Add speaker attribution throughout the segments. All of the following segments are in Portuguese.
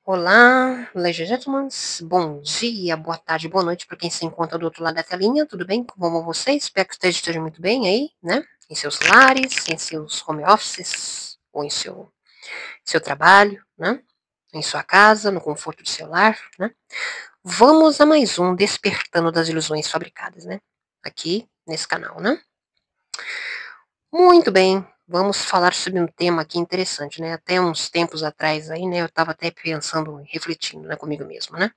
Speaker 1: Olá, ladies and gentlemen, bom dia, boa tarde, boa noite para quem se encontra do outro lado da telinha, tudo bem? Como vão vocês? Espero que estejam muito bem aí, né? Em seus lares, em seus home offices, ou em seu trabalho, né? Em sua casa, no conforto do seu lar, né? Vamos a mais um Despertando das Ilusões Fabricadas, né? Aqui nesse canal, né? Muito bem, vamos falar sobre um tema aqui interessante, né? Até uns tempos atrás aí, né? Eu estava até pensando, refletindo, né, comigo mesma, né?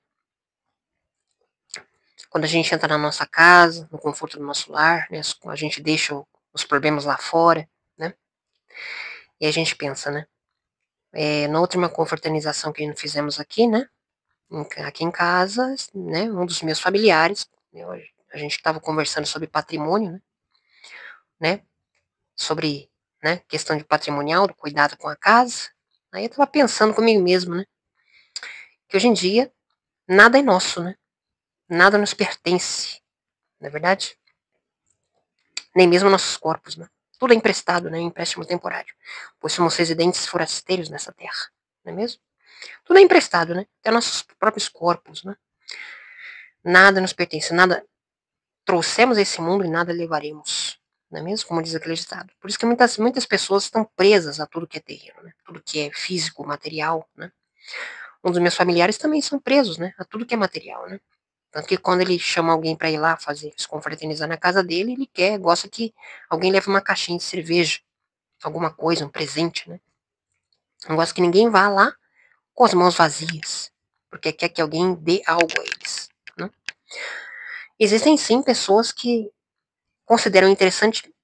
Speaker 1: Quando a gente entra na nossa casa, no conforto do nosso lar, né, a gente deixa os problemas lá fora, né? E a gente pensa, né? Na última confraternização que nós fizemos aqui, né? Aqui em casa, né? Um dos meus familiares, né, a gente estava conversando sobre patrimônio, né? Sobre, né? Questão de patrimonial, do cuidado com a casa. Aí eu estava pensando comigo mesmo, né? Que hoje em dia nada é nosso, né? Nada nos pertence, não é verdade? Nem mesmo nossos corpos, né? Tudo é emprestado, né? Empréstimo temporário. Pois somos residentes forasteiros nessa terra, não é mesmo? Tudo é emprestado, né? Até nossos próprios corpos, né? Nada nos pertence, nada trouxemos a esse mundo e nada levaremos, não é mesmo? Como diz aquele ditado. Por isso que muitas pessoas estão presas a tudo que é terreno, né? Tudo que é físico, material, né? Um dos meus familiares também são presos, né? A tudo que é material, né? Tanto que quando ele chama alguém para ir lá fazer, se confraternizar na casa dele, ele gosta que alguém leve uma caixinha de cerveja, alguma coisa, um presente, né? Não gosta que ninguém vá lá com as mãos vazias, porque quer que alguém dê algo a eles, né? Existem sim pessoas que consideram interessante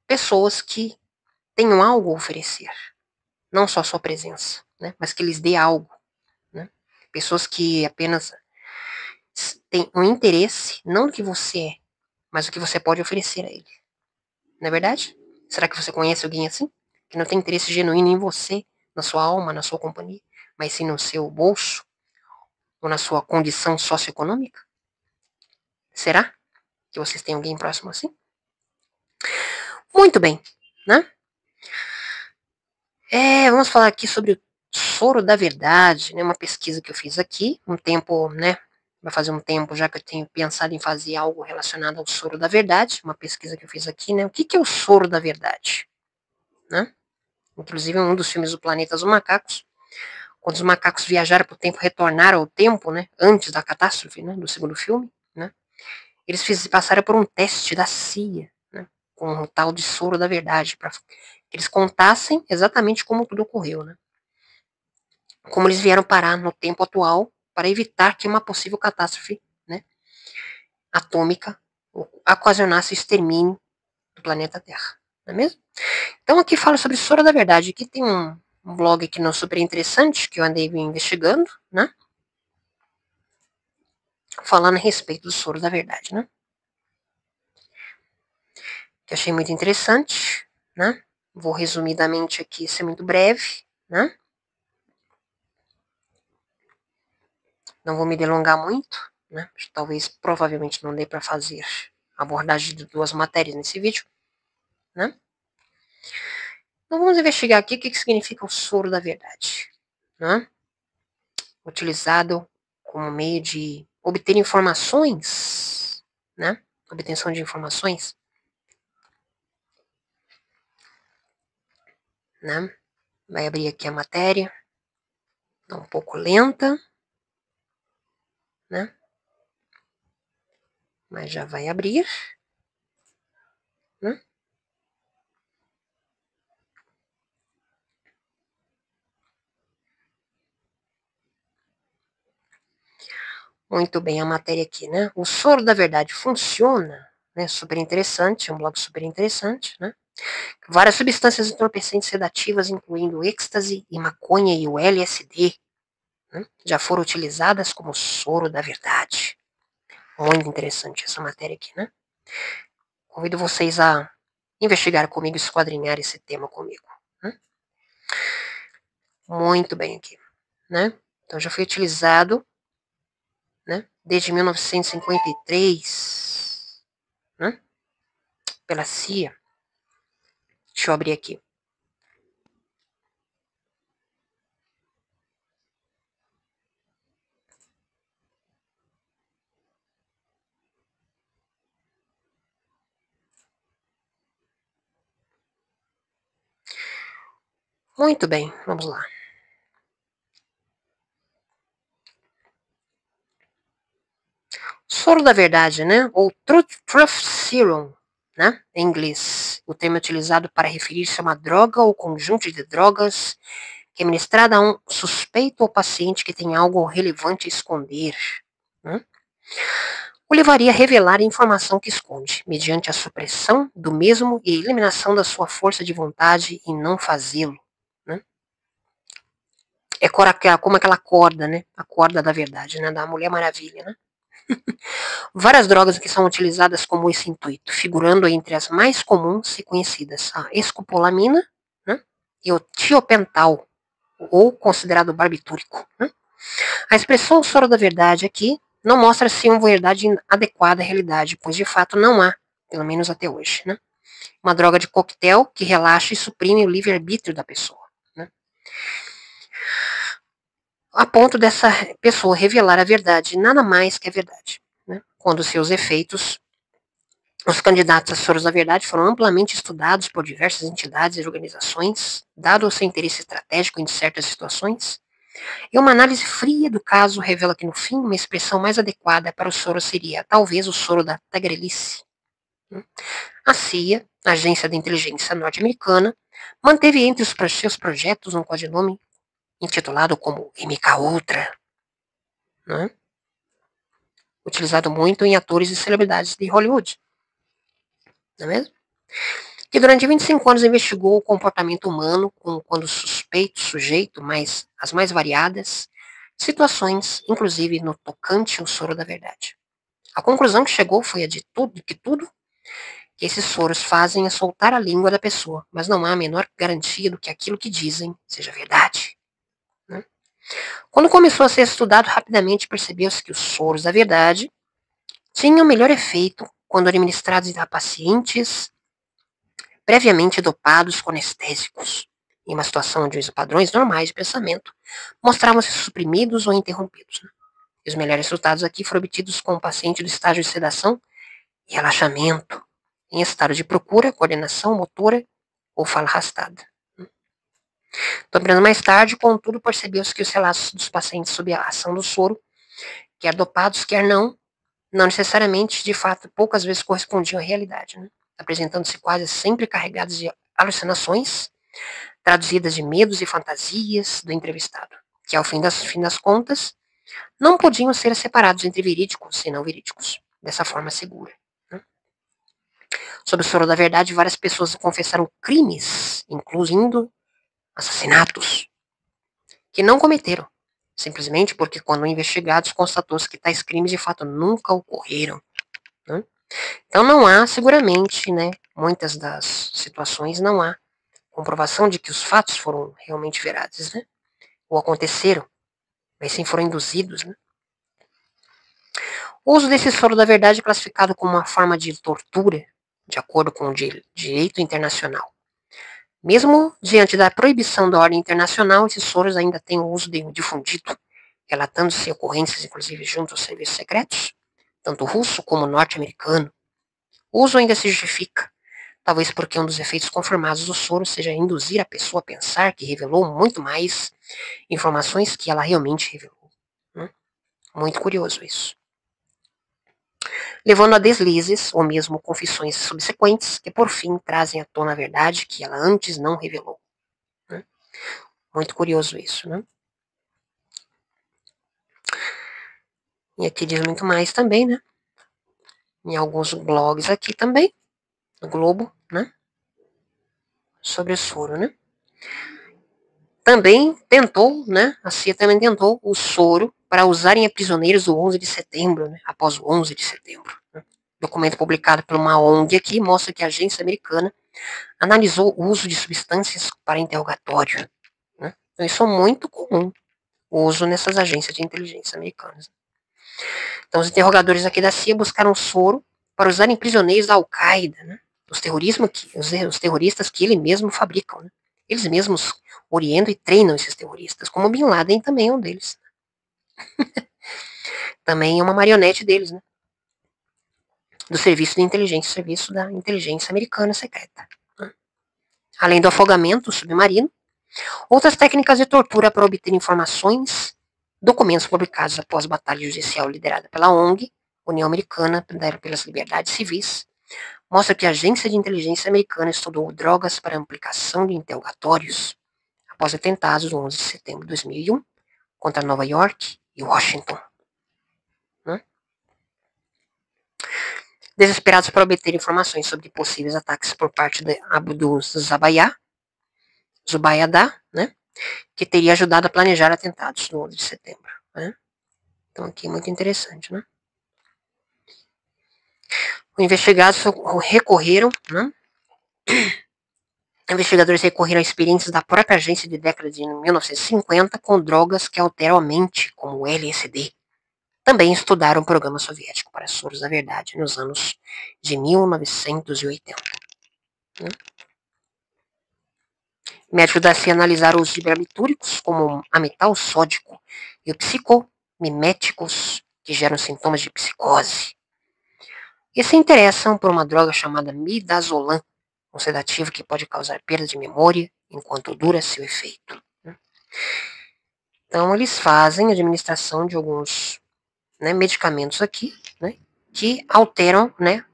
Speaker 1: pessoas que tenham algo a oferecer, não só sua presença, né? Mas que lhes dê algo, né? Pessoas que apenas têm um interesse, não no que você é, mas o que você pode oferecer a ele. Não é verdade? Será que você conhece alguém assim? Que não tem interesse genuíno em você, na sua alma, na sua companhia, mas sim no seu bolso ou na sua condição socioeconômica? Será que vocês têm alguém próximo assim? Muito bem, né? Vamos falar aqui sobre o soro da verdade, né? Uma pesquisa que eu fiz aqui, um tempo, né? Vai fazer um tempo já que eu tenho pensado em fazer algo relacionado ao soro da verdade, uma pesquisa que eu fiz aqui, né? O que é o soro da verdade, né? Inclusive, um dos filmes do Planeta dos Macacos, quando os macacos viajaram para o tempo, retornaram ao tempo, né, antes da catástrofe, né, do segundo filme, né, eles passaram por um teste da CIA, né, com um tal de soro da verdade, para que eles contassem exatamente como tudo ocorreu, né, como eles vieram parar no tempo atual para evitar que uma possível catástrofe, né, atômica ocasionasse o extermínio do planeta Terra, não é mesmo? Então aqui fala sobre soro da verdade. Aqui tem um blog aqui não super interessante que eu andei investigando, né? Falando a respeito do soro da verdade, né? Que eu achei muito interessante, né? Vou resumidamente aqui ser muito breve, né? Não vou me delongar muito, né? Talvez, provavelmente, não dê para fazer a abordagem de duas matérias nesse vídeo, né? Então vamos investigar aqui o que significa o soro da verdade, né? Utilizado como meio de obter informações, né? Obtenção de informações, né? Vai abrir aqui a matéria, tá um pouco lenta, né? Mas já vai abrir, né? Muito bem, a matéria aqui, né? O soro da verdade funciona, né? Super interessante, é um blog super interessante, né? Várias substâncias entorpecentes sedativas, incluindo o êxtase e maconha e o LSD, né? Já foram utilizadas como soro da verdade. Muito interessante essa matéria aqui, né? Convido vocês a investigar comigo, esquadrinhar esse tema comigo, né? Muito bem aqui, né? Então já foi utilizado, né? Desde 1953, né? Pela CIA. Deixa eu abrir aqui. Muito bem, vamos lá. Soro da verdade, né? Ou truth serum, né? Em inglês. O termo é utilizado para referir-se a uma droga ou conjunto de drogas que é ministrada a um suspeito ou paciente que tem algo relevante a esconder, né? O levaria a revelar a informação que esconde, mediante a supressão do mesmo e a eliminação da sua força de vontade em não fazê-lo, né? É como aquela corda, né? A corda da verdade, né? Da Mulher Maravilha, né? Várias drogas que são utilizadas como esse intuito, figurando entre as mais comuns e conhecidas a escopolamina, né? E o tiopental, ou considerado barbitúrico, né? A expressão soro da verdade aqui não mostra se uma verdade adequada à realidade, pois de fato não há, pelo menos até hoje, né? Uma droga de coquetel que relaxa e suprime o livre-arbítrio da pessoa, né? A ponto dessa pessoa revelar a verdade, nada mais que a verdade, né? Quando seus efeitos, os candidatos a soros da verdade foram amplamente estudados por diversas entidades e organizações, dado o seu interesse estratégico em certas situações, e uma análise fria do caso revela que, no fim, uma expressão mais adequada para o soro seria, talvez, o soro da tagarelice. A CIA, a Agência de Inteligência Norte-Americana, manteve entre os seus projetos um codinome intitulado como MK-Ultra, né? Utilizado muito em atores e celebridades de Hollywood, não é mesmo? Que durante 25 anos investigou o comportamento humano quando suspeito, sujeito, mas as mais variadas situações, inclusive no tocante ao soro da verdade. A conclusão que chegou foi a de tudo que esses soros fazem é soltar a língua da pessoa, mas não há a menor garantia do que aquilo que dizem seja verdade, né? Quando começou a ser estudado rapidamente, percebeu-se que os soros da verdade tinham melhor efeito quando administrados a pacientes previamente dopados com anestésicos, em uma situação onde os padrões normais de pensamento mostravam-se suprimidos ou interrompidos, né? E os melhores resultados aqui foram obtidos com o paciente do estágio de sedação e relaxamento, em estado de procura, coordenação motora ou fala arrastada. Dobrando mais tarde, contudo, percebeu-se que os relatos dos pacientes sob a ação do soro, quer dopados, quer não necessariamente, de fato, poucas vezes correspondiam à realidade, né? Apresentando-se quase sempre carregados de alucinações, traduzidas de medos e fantasias do entrevistado, que ao fim das contas, não podiam ser separados entre verídicos e não verídicos, dessa forma segura, né? Sob o soro da verdade, várias pessoas confessaram crimes, incluindo assassinatos, que não cometeram, simplesmente porque, quando investigados, constatou-se que tais crimes de fato nunca ocorreram, né? Então não há, seguramente, né, muitas das situações não há comprovação de que os fatos foram realmente verazes, né, ou aconteceram, mas sim foram induzidos, né. O uso desse soro da verdade é classificado como uma forma de tortura, de acordo com o direito internacional. Mesmo diante da proibição da ordem internacional, esses soros ainda têm o uso difundido, relatando-se ocorrências, inclusive, junto aos serviços secretos, tanto russo como norte-americano. O uso ainda se justifica, talvez porque um dos efeitos confirmados do soro seja induzir a pessoa a pensar que revelou muito mais informações que ela realmente revelou, né? Muito curioso isso. Levando a deslizes, ou mesmo confissões subsequentes, que por fim trazem à tona a verdade que ela antes não revelou, né? Muito curioso isso, né? E aqui diz muito mais também, né? Em alguns blogs aqui também, no Globo, né? Sobre o soro, né? Também tentou, né? A CIA também tentou o soro para usarem a prisioneiros do 11 de setembro, né? Após o 11 de setembro, né? Documento publicado por uma ONG aqui mostra que a agência americana analisou o uso de substâncias para interrogatório, né? Então isso é muito comum, o uso nessas agências de inteligência americanas. Então os interrogadores aqui da CIA buscaram soro para usarem prisioneiros da Al-Qaeda, né? Os terroristas que eles mesmos fabricam, né? Eles mesmos orientam e treinam esses terroristas, como Bin Laden também é um deles. Também é uma marionete deles, né? Do serviço da inteligência americana secreta, né? Além do afogamento submarino, Outras técnicas de tortura para obter informações, documentos publicados após batalha judicial liderada pela ONG, União Americana pelas Liberdades Civis, mostra que a agência de inteligência americana estudou drogas para aplicação de interrogatórios após atentados do 11 de setembro de 2001 contra Nova York e Washington. Né? Desesperados por obter informações sobre possíveis ataques por parte de Abu Zubaydah, né, que teria ajudado a planejar atentados no 11 de setembro. Né? Então aqui muito interessante, né? Os investigados recorreram, né? Investigadores recorreram a experiências da própria agência de década de 1950 com drogas que alteram a mente, como o LSD. Também estudaram o programa soviético para soros da verdade nos anos de 1980. Né? Médicos da CIA analisaram os barbitúricos, como a metal sódico, e os psicomiméticos, que geram sintomas de psicose. E se interessam por uma droga chamada midazolam, um sedativo que pode causar perda de memória enquanto dura seu efeito. Então, eles fazem a administração de alguns, né, medicamentos aqui, né, que alteram, né,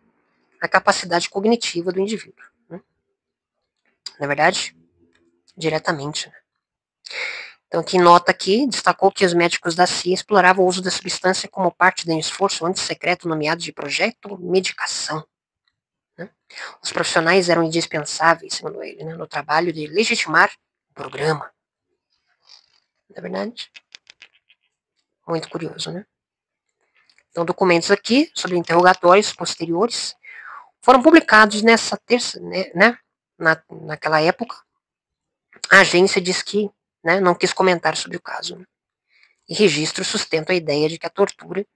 Speaker 1: a capacidade cognitiva do indivíduo. Né? Na verdade, diretamente. Né? Então, aqui nota aqui, destacou que os médicos da CIA exploravam o uso da substância como parte de um esforço antissecreto nomeado de Projeto Medicação. Né? Os profissionais eram indispensáveis, segundo ele, né, no trabalho de legitimar o programa. Não é verdade? Muito curioso, né? Então, documentos aqui sobre interrogatórios posteriores foram publicados nessa terça, né, naquela época. A agência diz que, né, não quis comentar sobre o caso. Né? E registros sustentam a ideia de que a tortura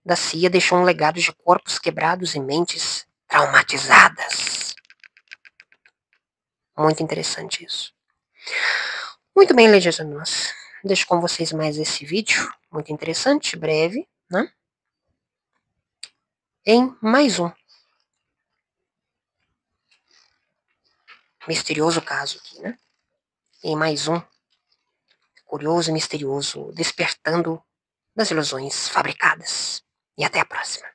Speaker 1: da CIA deixou um legado de corpos quebrados e mentes traumatizadas. Muito interessante isso. Muito bem, ladies and gentlemen. Deixo com vocês mais esse vídeo, muito interessante, breve, né? Em mais um misterioso caso aqui, né? Em mais um curioso e misterioso despertando das ilusões fabricadas. E até a próxima.